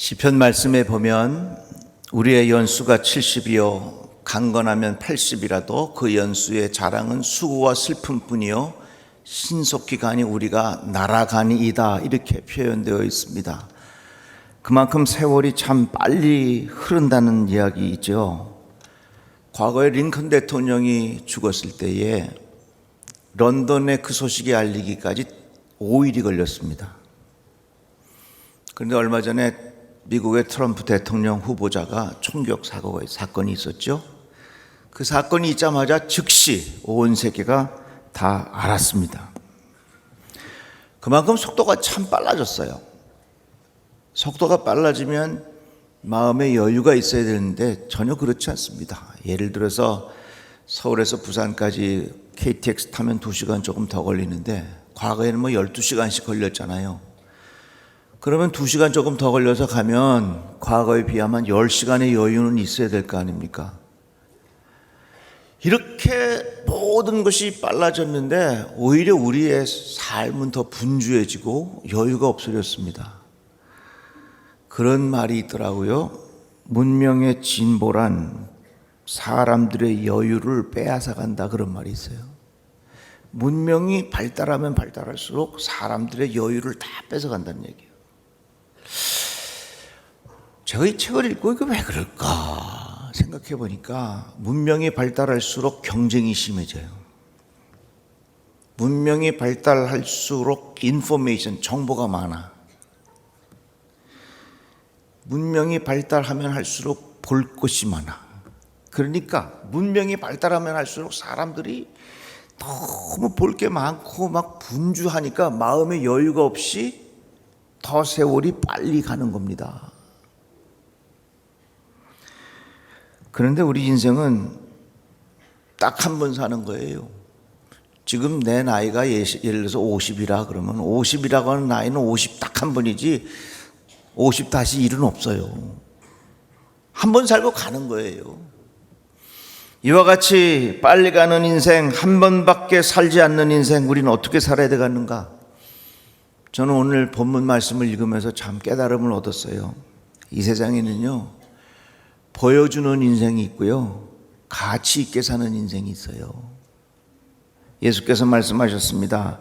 시편 말씀에 보면 우리의 연수가 70이요 강건하면 80이라도 그 연수의 자랑은 수고와 슬픔뿐이요 신속히 가니 우리가 날아가니이다, 이렇게 표현되어 있습니다. 그만큼 세월이 참 빨리 흐른다는 이야기이죠. 과거에 링컨 대통령이 죽었을 때에 런던에 그 소식이 알리기까지 5일이 걸렸습니다. 그런데 얼마 전에 미국의 트럼프 대통령 후보자가 총격 사건이 있었죠. 그 사건이 있자마자 즉시 온 세계가 다 알았습니다. 그만큼 속도가 참 빨라졌어요. 속도가 빨라지면 마음의 여유가 있어야 되는데 전혀 그렇지 않습니다. 예를 들어서 서울에서 부산까지 KTX 타면 2시간 조금 더 걸리는데 과거에는 12시간씩 걸렸잖아요. 그러면 2시간 조금 더 걸려서 가면 과거에 비하면 10시간의 여유는 있어야 될 거 아닙니까? 이렇게 모든 것이 빨라졌는데 오히려 우리의 삶은 더 분주해지고 여유가 없어졌습니다. 그런 말이 있더라고요. 문명의 진보란 사람들의 여유를 빼앗아 간다, 그런 말이 있어요. 문명이 발달하면 발달할수록 사람들의 여유를 다 뺏어간다는 얘기예요. 제가 이 책을 읽고 이게 왜 그럴까 생각해 보니까 문명이 발달할수록 경쟁이 심해져요. 문명이 발달할수록 인포메이션, 정보가 많아. 문명이 발달하면 할수록 볼 것이 많아. 그러니까 문명이 발달하면 할수록 사람들이 너무 볼 게 많고 막 분주하니까 마음의 여유가 없이 더 세월이 빨리 가는 겁니다. 그런데 우리 인생은 딱 한 번 사는 거예요. 지금 내 나이가 예를 들어서 50이라 그러면 50이라고 하는 나이는 50 딱 한 번이지 50 다시 일은 없어요. 한 번 살고 가는 거예요. 이와 같이 빨리 가는 인생, 한 번밖에 살지 않는 인생, 우리는 어떻게 살아야 되겠는가? 저는 오늘 본문 말씀을 읽으면서 참 깨달음을 얻었어요. 이 세상에는요, 보여주는 인생이 있고요, 가치 있게 사는 인생이 있어요. 예수께서 말씀하셨습니다.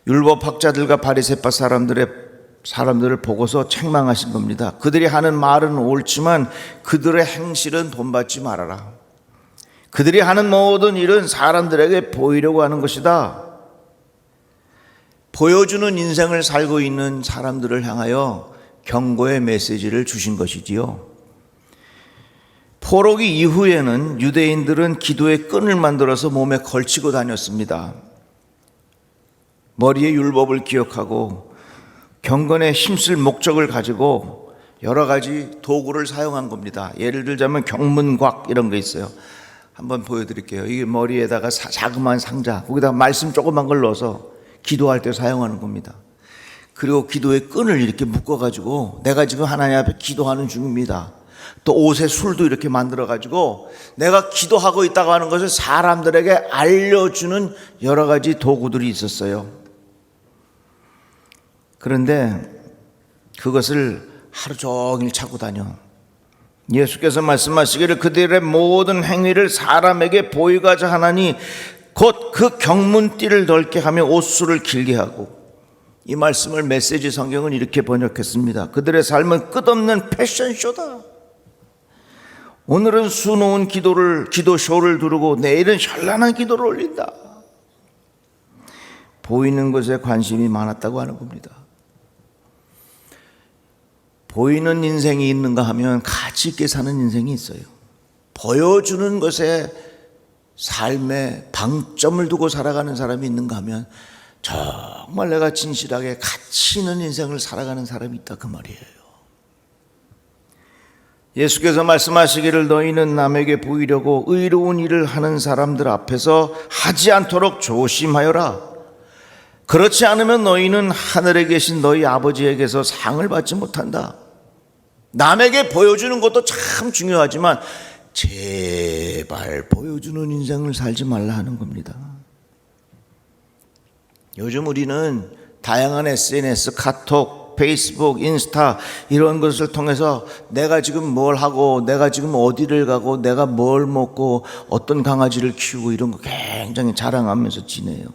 율법학자들과 바리새파 사람들을 보고서 책망하신 겁니다. 그들이 하는 말은 옳지만 그들의 행실은 본받지 말아라. 그들이 하는 모든 일은 사람들에게 보이려고 하는 것이다. 보여주는 인생을 살고 있는 사람들을 향하여 경고의 메시지를 주신 것이지요. 포로기 이후에는 유대인들은 기도의 끈을 만들어서 몸에 걸치고 다녔습니다. 머리에 율법을 기억하고 경건에 힘쓸 목적을 가지고 여러 가지 도구를 사용한 겁니다. 예를 들자면 경문곽 이런 거 있어요. 한번 보여드릴게요. 이게 머리에다가 자그마한 상자, 거기다가 말씀 조그만 걸 넣어서 기도할 때 사용하는 겁니다. 그리고 기도의 끈을 이렇게 묶어가지고 내가 지금 하나님 앞에 기도하는 중입니다. 또 옷에 술도 이렇게 만들어가지고 내가 기도하고 있다고 하는 것을 사람들에게 알려주는 여러 가지 도구들이 있었어요. 그런데 그것을 하루 종일 차고 다녀. 예수께서 말씀하시기를 그들의 모든 행위를 사람에게 보이고자 하나니 곧 그 경문띠를 넓게 하며 옷수를 길게 하고, 이 말씀을 메시지 성경은 이렇게 번역했습니다. 그들의 삶은 끝없는 패션쇼다. 오늘은 수놓은 기도쇼를 두르고 내일은 현란한 기도를 올린다. 보이는 것에 관심이 많았다고 하는 겁니다. 보이는 인생이 있는가 하면 가치 있게 사는 인생이 있어요. 보여주는 것에 삶에 방점을 두고 살아가는 사람이 있는가 하면 정말 내가 진실하게 가치 있는 인생을 살아가는 사람이 있다, 그 말이에요. 예수께서 말씀하시기를 너희는 남에게 보이려고 의로운 일을 하는 사람들 앞에서 하지 않도록 조심하여라. 그렇지 않으면 너희는 하늘에 계신 너희 아버지에게서 상을 받지 못한다. 남에게 보여주는 것도 참 중요하지만 제발 보여주는 인생을 살지 말라 하는 겁니다. 요즘 우리는 다양한 SNS, 카톡, 페이스북, 인스타 이런 것을 통해서 내가 지금 뭘 하고 내가 지금 어디를 가고 내가 뭘 먹고 어떤 강아지를 키우고 이런 거 굉장히 자랑하면서 지내요.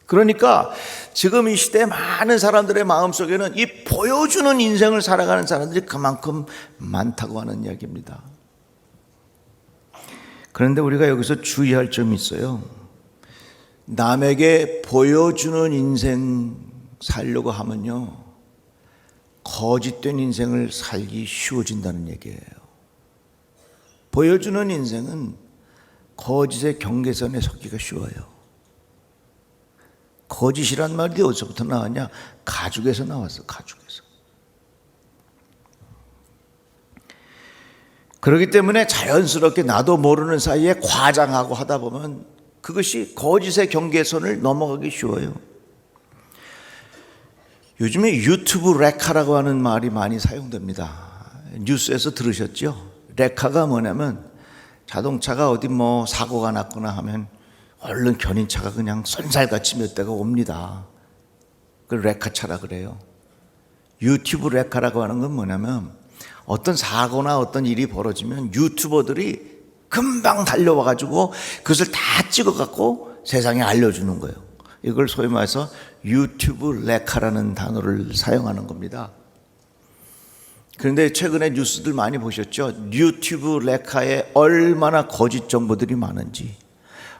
그러니까 지금 이 시대에 많은 사람들의 마음속에는 이 보여주는 인생을 살아가는 사람들이 그만큼 많다고 하는 이야기입니다. 그런데 우리가 여기서 주의할 점이 있어요. 남에게 보여주는 인생 살려고 하면요, 거짓된 인생을 살기 쉬워진다는 얘기예요. 보여주는 인생은 거짓의 경계선에 섰기가 쉬워요. 거짓이란 말이 어디서부터 나왔냐? 가죽에서 나왔어, 가죽에서. 그렇기 때문에 자연스럽게 나도 모르는 사이에 과장하고 하다 보면 그것이 거짓의 경계선을 넘어가기 쉬워요. 요즘에 유튜브 레카라고 하는 말이 많이 사용됩니다. 뉴스에서 들으셨죠? 레카가 뭐냐면 자동차가 어디 뭐 사고가 났거나 하면 얼른 견인차가 그냥 쏜살같이 몇 대가 옵니다. 그걸 레카차라 그래요. 유튜브 레카라고 하는 건 뭐냐면 어떤 사고나 어떤 일이 벌어지면 유튜버들이 금방 달려와가지고 그것을 다 찍어갖고 세상에 알려주는 거예요. 이걸 소위 말해서 유튜브 레카라는 단어를 사용하는 겁니다. 그런데 최근에 뉴스들 많이 보셨죠? 유튜브 레카에 얼마나 거짓 정보들이 많은지,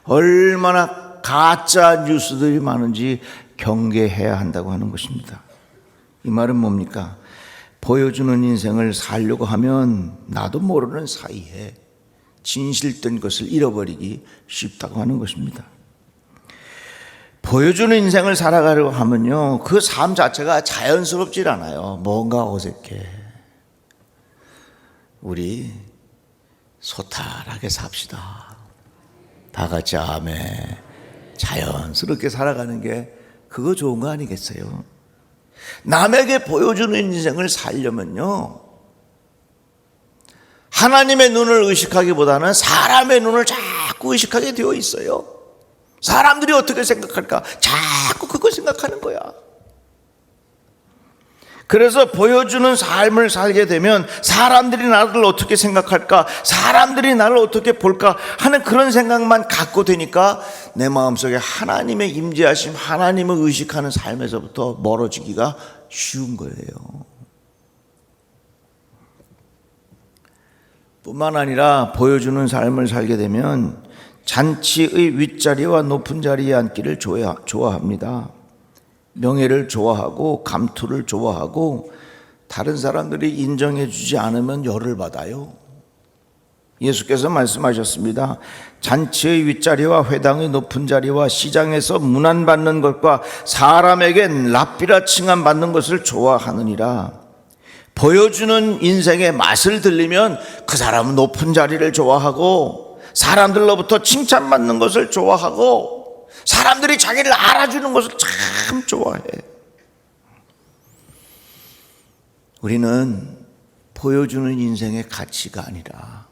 얼마나 가짜 뉴스들이 많은지 경계해야 한다고 하는 것입니다. 이 말은 뭡니까? 보여주는 인생을 살려고 하면 나도 모르는 사이에 진실된 것을 잃어버리기 쉽다고 하는 것입니다. 보여주는 인생을 살아가려고 하면요, 그 삶 자체가 자연스럽질 않아요. 뭔가 어색해. 우리 소탈하게 삽시다. 다 같이 아멘. 자연스럽게 살아가는 게 그거 좋은 거 아니겠어요? 남에게 보여주는 인생을 살려면요, 하나님의 눈을 의식하기보다는 사람의 눈을 자꾸 의식하게 되어 있어요. 사람들이 어떻게 생각할까? 자꾸 그거 생각하는 거야. 그래서 보여주는 삶을 살게 되면 사람들이 나를 어떻게 생각할까? 사람들이 나를 어떻게 볼까? 하는 그런 생각만 갖고 되니까 내 마음속에 하나님의 임재하심, 하나님을 의식하는 삶에서부터 멀어지기가 쉬운 거예요. 뿐만 아니라 보여주는 삶을 살게 되면 잔치의 윗자리와 높은 자리에 앉기를 좋아합니다. 명예를 좋아하고 감투를 좋아하고 다른 사람들이 인정해 주지 않으면 열을 받아요. 예수께서 말씀하셨습니다. 잔치의 윗자리와 회당의 높은 자리와 시장에서 문안받는 것과 사람에겐 랍비라 칭함 받는 것을 좋아하느니라. 보여주는 인생의 맛을 들리면 그 사람은 높은 자리를 좋아하고 사람들로부터 칭찬받는 것을 좋아하고 사람들이 자기를 알아주는 것을 참 좋아해. 우리는 보여주는 인생의 가치가 아니라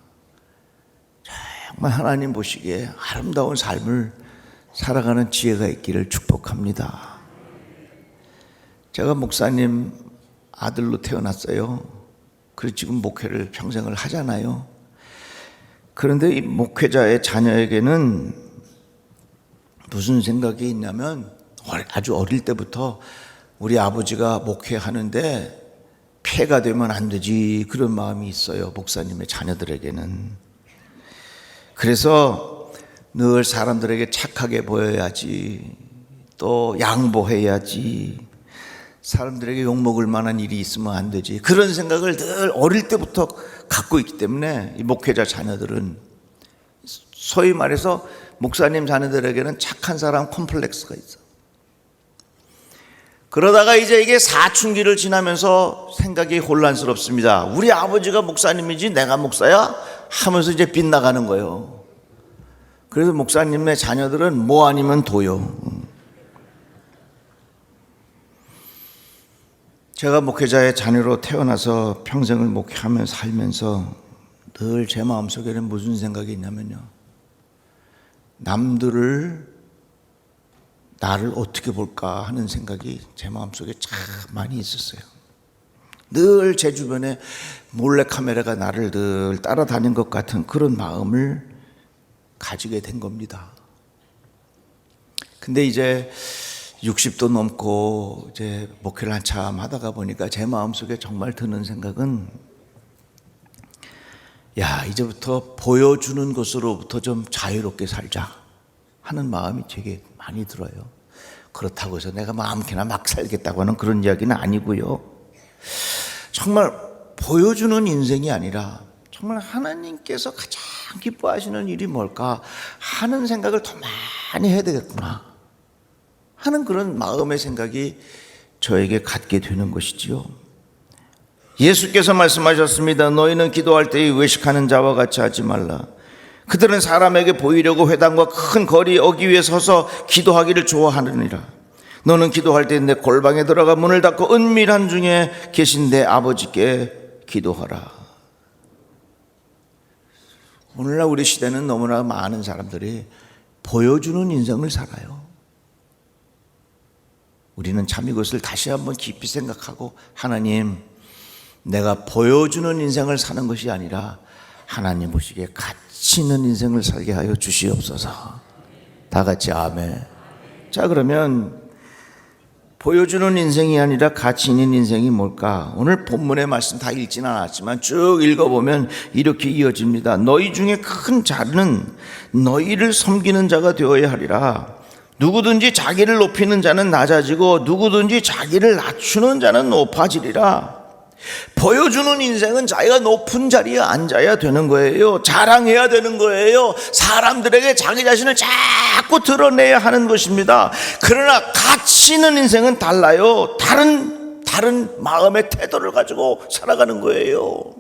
정말 하나님 보시기에 아름다운 삶을 살아가는 지혜가 있기를 축복합니다. 제가 목사님 아들로 태어났어요. 그래서 지금 목회를 평생을 하잖아요. 그런데 이 목회자의 자녀에게는 무슨 생각이 있냐면 아주 어릴 때부터 우리 아버지가 목회하는데 폐가 되면 안 되지, 그런 마음이 있어요. 목사님의 자녀들에게는. 그래서 늘 사람들에게 착하게 보여야지, 또 양보해야지, 사람들에게 욕먹을 만한 일이 있으면 안 되지, 그런 생각을 늘 어릴 때부터 갖고 있기 때문에 이 목회자 자녀들은 소위 말해서 목사님 자녀들에게는 착한 사람 콤플렉스가 있어. 그러다가 이제 이게 사춘기를 지나면서 생각이 혼란스럽습니다. 우리 아버지가 목사님이지 내가 목사야? 하면서 이제 빗나가는 거예요. 그래서 목사님의 자녀들은 뭐 아니면 도요. 제가 목회자의 자녀로 태어나서 평생을 목회하면서 살면서 늘 제 마음속에는 무슨 생각이 있냐면요, 남들을 나를 어떻게 볼까 하는 생각이 제 마음속에 참 많이 있었어요. 늘 제 주변에 몰래카메라가 나를 늘 따라다닌 것 같은 그런 마음을 가지게 된 겁니다. 근데 이제 60도 넘고 이제 목회를 한참 하다가 보니까 제 마음속에 정말 드는 생각은, 야, 이제부터 보여주는 것으로부터 좀 자유롭게 살자 하는 마음이 되게 많이 들어요. 그렇다고 해서 내가 마음껏나 막 살겠다고 하는 그런 이야기는 아니고요. 정말 보여주는 인생이 아니라 정말 하나님께서 가장 기뻐하시는 일이 뭘까 하는 생각을 더 많이 해야 되겠구나 하는 그런 마음의 생각이 저에게 갖게 되는 것이지요. 예수께서 말씀하셨습니다. 너희는 기도할 때에 외식하는 자와 같이 하지 말라. 그들은 사람에게 보이려고 회당과 큰 거리 어기 위에 서서 기도하기를 좋아하느니라. 너는 기도할 때 내 골방에 들어가 문을 닫고 은밀한 중에 계신 내 아버지께 기도하라. 오늘날 우리 시대는 너무나 많은 사람들이 보여주는 인생을 살아요. 우리는 참 이것을 다시 한번 깊이 생각하고, 하나님, 내가 보여주는 인생을 사는 것이 아니라 하나님 보시기에 가치 있는 인생을 살게 하여 주시옵소서. 다 같이 아멘. 자, 그러면 보여주는 인생이 아니라 가치 있는 인생이 뭘까? 오늘 본문의 말씀 다 읽지는 않았지만 쭉 읽어보면 이렇게 이어집니다. 너희 중에 큰 자는 너희를 섬기는 자가 되어야 하리라. 누구든지 자기를 높이는 자는 낮아지고 누구든지 자기를 낮추는 자는 높아지리라. 보여주는 인생은 자기가 높은 자리에 앉아야 되는 거예요. 자랑해야 되는 거예요. 사람들에게 자기 자신을 자꾸 드러내야 하는 것입니다. 그러나 가치 있는 인생은 달라요. 다른 마음의 태도를 가지고 살아가는 거예요.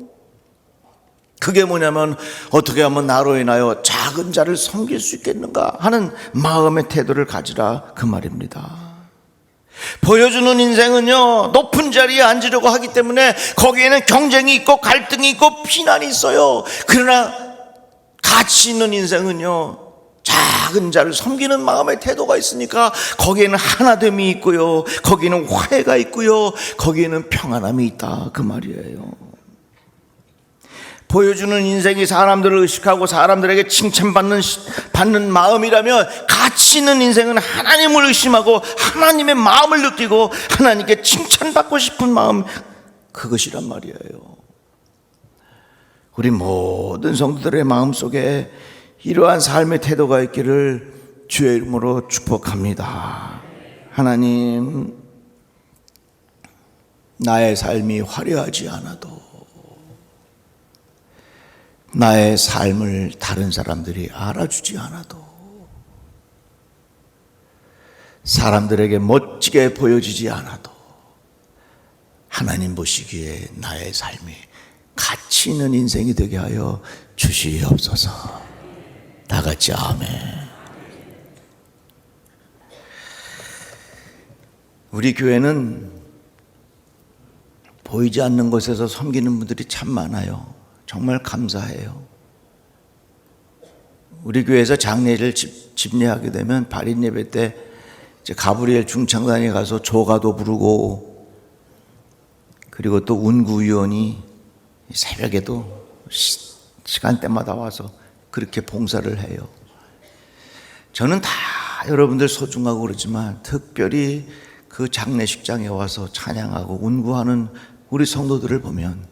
그게 뭐냐면, 어떻게 하면 나로 인하여 작은 자를 섬길 수 있겠는가 하는 마음의 태도를 가지라, 그 말입니다. 보여주는 인생은요, 높은 자리에 앉으려고 하기 때문에 거기에는 경쟁이 있고 갈등이 있고 비난이 있어요. 그러나 가치 있는 인생은요, 작은 자를 섬기는 마음의 태도가 있으니까 거기에는 하나됨이 있고요, 거기에는 화해가 있고요, 거기에는 평안함이 있다, 그 말이에요. 보여주는 인생이 사람들을 의식하고 사람들에게 칭찬받는 마음이라면, 가치 있는 인생은 하나님을 의심하고 하나님의 마음을 느끼고 하나님께 칭찬받고 싶은 마음, 그것이란 말이에요. 우리 모든 성도들의 마음속에 이러한 삶의 태도가 있기를 주의 이름으로 축복합니다. 하나님, 나의 삶이 화려하지 않아도, 나의 삶을 다른 사람들이 알아주지 않아도, 사람들에게 멋지게 보여지지 않아도 하나님 보시기에 나의 삶이 가치 있는 인생이 되게 하여 주시옵소서. 다 같이 아멘. 우리 교회는 보이지 않는 곳에서 섬기는 분들이 참 많아요. 정말 감사해요. 우리 교회에서 장례를 집례하게 되면 발인 예배 때 이제 가브리엘 중창단에 가서 조가도 부르고, 그리고 또 운구위원이 새벽에도 시간대마다 와서 그렇게 봉사를 해요. 저는 다 여러분들 소중하고 그렇지만 특별히 그 장례식장에 와서 찬양하고 운구하는 우리 성도들을 보면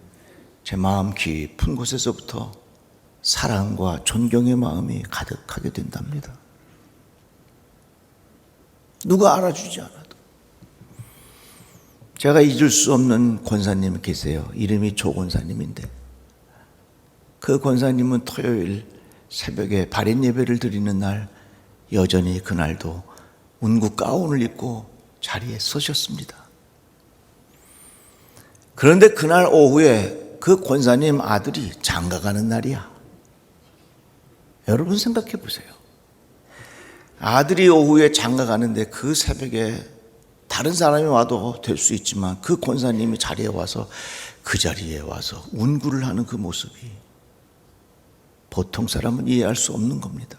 제 마음 깊은 곳에서부터 사랑과 존경의 마음이 가득하게 된답니다. 누가 알아주지 않아도. 제가 잊을 수 없는 권사님이 계세요. 이름이 조 권사님인데, 그 권사님은 토요일 새벽에 발인 예배를 드리는 날 여전히 그날도 운구 가운을 입고 자리에 서셨습니다. 그런데 그날 오후에 그 권사님 아들이 장가가는 날이야. 여러분 생각해 보세요. 아들이 오후에 장가가는데 그 새벽에 다른 사람이 와도 될 수 있지만 그 권사님이 자리에 와서, 그 자리에 와서 운구를 하는 그 모습이 보통 사람은 이해할 수 없는 겁니다.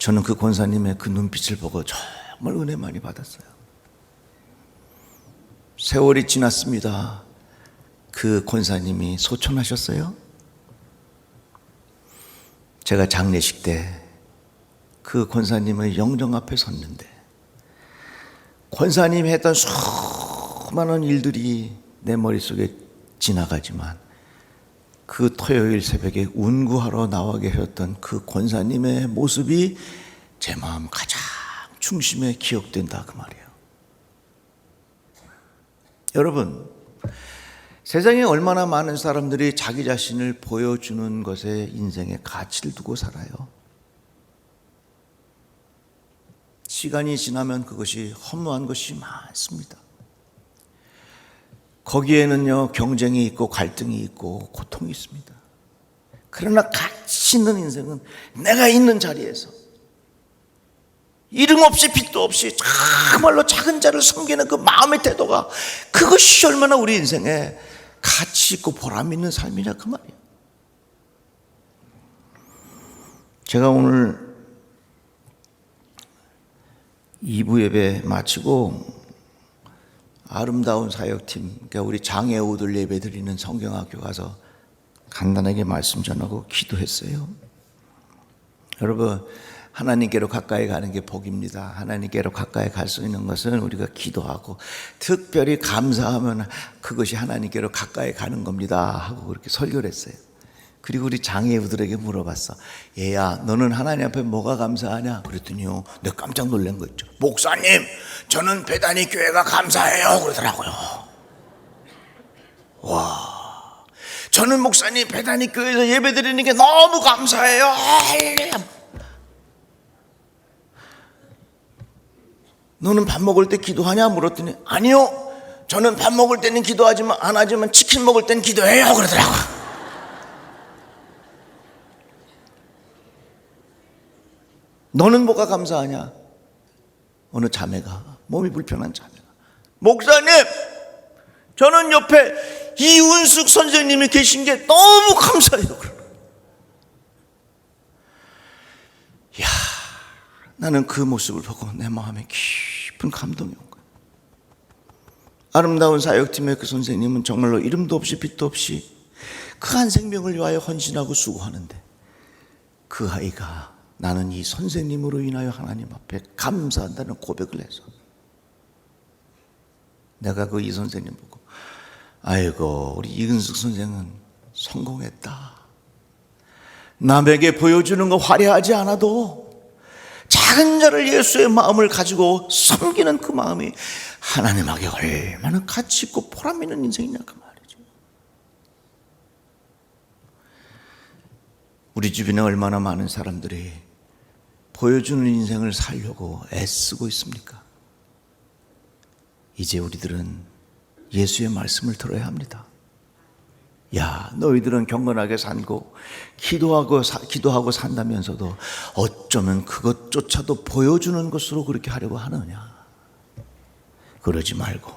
저는 그 권사님의 그 눈빛을 보고 정말 은혜 많이 받았어요. 세월이 지났습니다. 그 권사님이 소천하셨어요. 제가 장례식 때 그 권사님의 영정 앞에 섰는데 권사님이 했던 수많은 일들이 내 머릿속에 지나가지만 그 토요일 새벽에 운구하러 나와 계셨던 그 권사님의 모습이 제 마음 가장 중심에 기억된다 그 말이에요. 여러분, 세상에 얼마나 많은 사람들이 자기 자신을 보여주는 것에 인생의 가치를 두고 살아요. 시간이 지나면 그것이 허무한 것이 많습니다. 거기에는요, 경쟁이 있고 갈등이 있고 고통이 있습니다. 그러나 가치 있는 인생은 내가 있는 자리에서 이름 없이 빚도 없이 정말로 작은 자를 섬기는 그 마음의 태도가, 그것이 얼마나 우리 인생에 가치 있고 보람 있는 삶이냐 그 말이에요. 제가 오늘 2부 예배 마치고 아름다운 사역팀, 그러니까 우리 장애우들 예배 드리는 성경학교 가서 간단하게 말씀 전하고 기도했어요. 여러분, 하나님께로 가까이 가는 게 복입니다. 하나님께로 가까이 갈 수 있는 것은 우리가 기도하고 특별히 감사하면 그것이 하나님께로 가까이 가는 겁니다 하고 그렇게 설교를 했어요. 그리고 우리 장애우들에게 물어봤어. 얘야, 너는 하나님 앞에 뭐가 감사하냐? 그랬더니요, 내가 깜짝 놀란 거 있죠. 목사님, 저는 베다니 교회가 감사해요 그러더라고요. 와, 저는 목사님 베다니 교회에서 예배 드리는 게 너무 감사해요. 너는 밥 먹을 때 기도하냐? 물었더니 아니요, 저는 밥 먹을 때는 기도하지만 안 하지만 치킨 먹을 때는 기도해요 그러더라고요. 너는 뭐가 감사하냐? 어느 자매가, 몸이 불편한 자매가, 목사님, 저는 옆에 이운숙 선생님이 계신 게 너무 감사해요. 이야, 나는 그 모습을 보고 내 마음에 깊은 감동이 온 거예요. 아름다운 사역팀의 그 선생님은 정말로 이름도 없이 빛도 없이 그 한 생명을 위하여 헌신하고 수고하는데, 그 아이가 나는 이 선생님으로 인하여 하나님 앞에 감사한다는 고백을 해서 내가 그 이 선생님 보고, 아이고 우리 이은숙 선생은 성공했다. 남에게 보여주는 거 화려하지 않아도 작은 자를 예수의 마음을 가지고 섬기는 그 마음이 하나님에게 얼마나 가치 있고 보람 있는 인생이냐 그 말이죠. 우리 주변에 얼마나 많은 사람들이 보여주는 인생을 살려고 애쓰고 있습니까? 이제 우리들은 예수의 말씀을 들어야 합니다. 야, 너희들은 경건하게 살고 기도하고 산다면서도 어쩌면 그것조차도 보여주는 것으로 그렇게 하려고 하느냐? 그러지 말고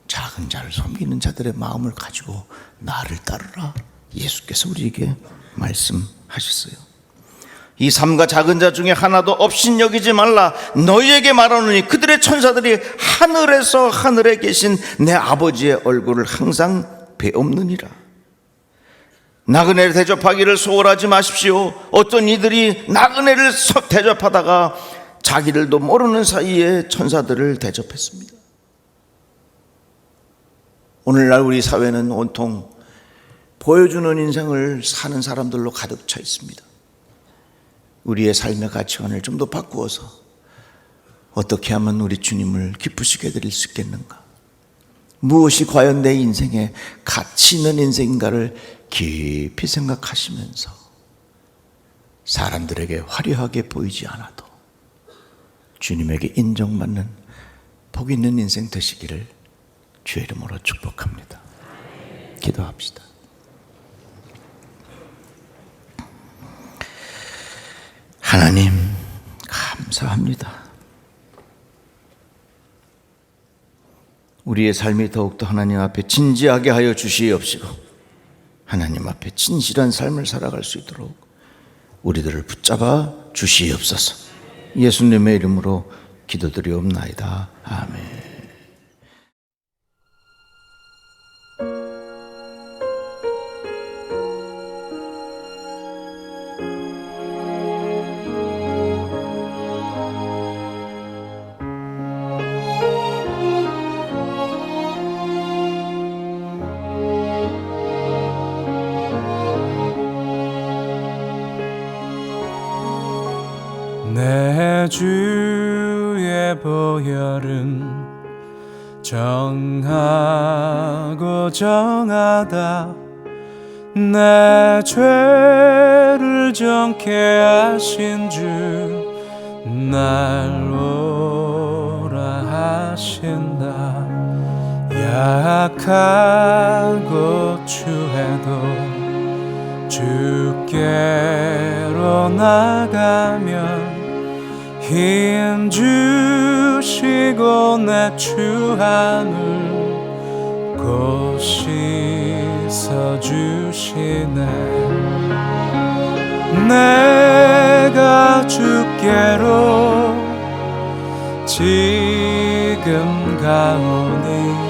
작은 자를 섬기는 자들의 마음을 가지고 나를 따르라. 예수께서 우리에게 말씀하셨어요. 이 삼가 작은 자 중에 하나도 업신여기지 말라. 너희에게 말하노니 그들의 천사들이 하늘에서 하늘에 계신 내 아버지의 얼굴을 항상 배옵느니라. 나그네를 대접하기를 소홀하지 마십시오. 어떤 이들이 나그네를 대접하다가 자기들도 모르는 사이에 천사들을 대접했습니다. 오늘날 우리 사회는 온통 보여주는 인생을 사는 사람들로 가득 차 있습니다. 우리의 삶의 가치관을 좀 더 바꾸어서 어떻게 하면 우리 주님을 기쁘시게 드릴 수 있겠는가? 무엇이 과연 내 인생에 가치 있는 인생인가를 깊이 생각하시면서 사람들에게 화려하게 보이지 않아도 주님에게 인정받는 복 있는 인생 되시기를 주의 이름으로 축복합니다. 기도합시다. 하나님 감사합니다. 우리의 삶이 더욱더 하나님 앞에 진지하게 하여 주시옵시고 하나님 앞에 진실한 삶을 살아갈 수 있도록 우리들을 붙잡아 주시옵소서. 예수님의 이름으로 기도드리옵나이다. 아멘. 내 주의 보혈은 정하고 정하다 내 죄를 정케 하신 주 날 오라 하신다 약하고 추해도 주께로 나가면 힘 주시고 내 추함을 곧 씻어주시네 내가 주께로 지금 가오니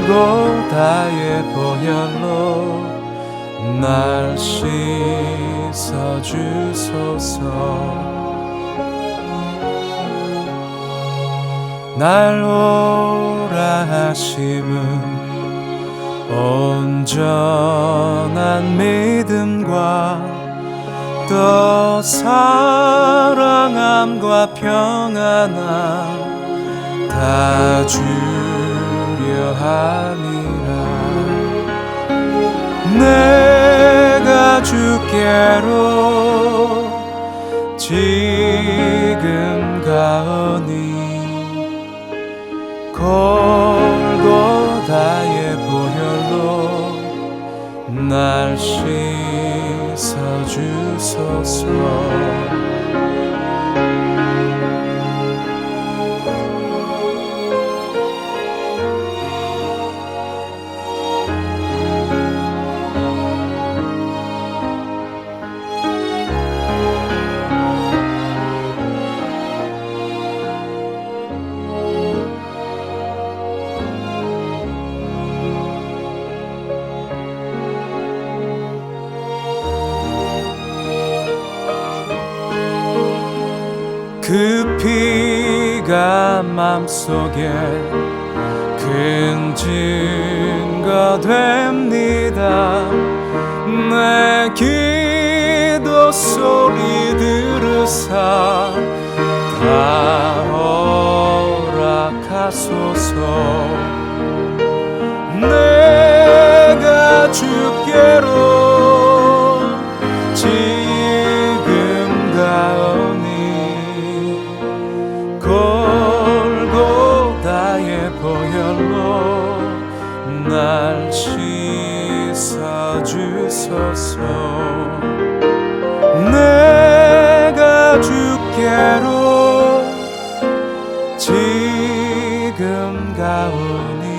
골고다의 보혈로 날 씻어주소서 날 오라 하심은 온전한 믿음과 또 사랑함과 평안함 다 주려 함이라 내가 주께로 지금 가오니 골고다의 보혈로 날 씻어주소서 그 피가 맘속에 큰 증거 됩니다 내 기도 소리 들으사 다 허락하소서 내가 주께로 지금 가오니 골고다의 보혈로 날 씻어주소서 내가 주께로 지금 가오니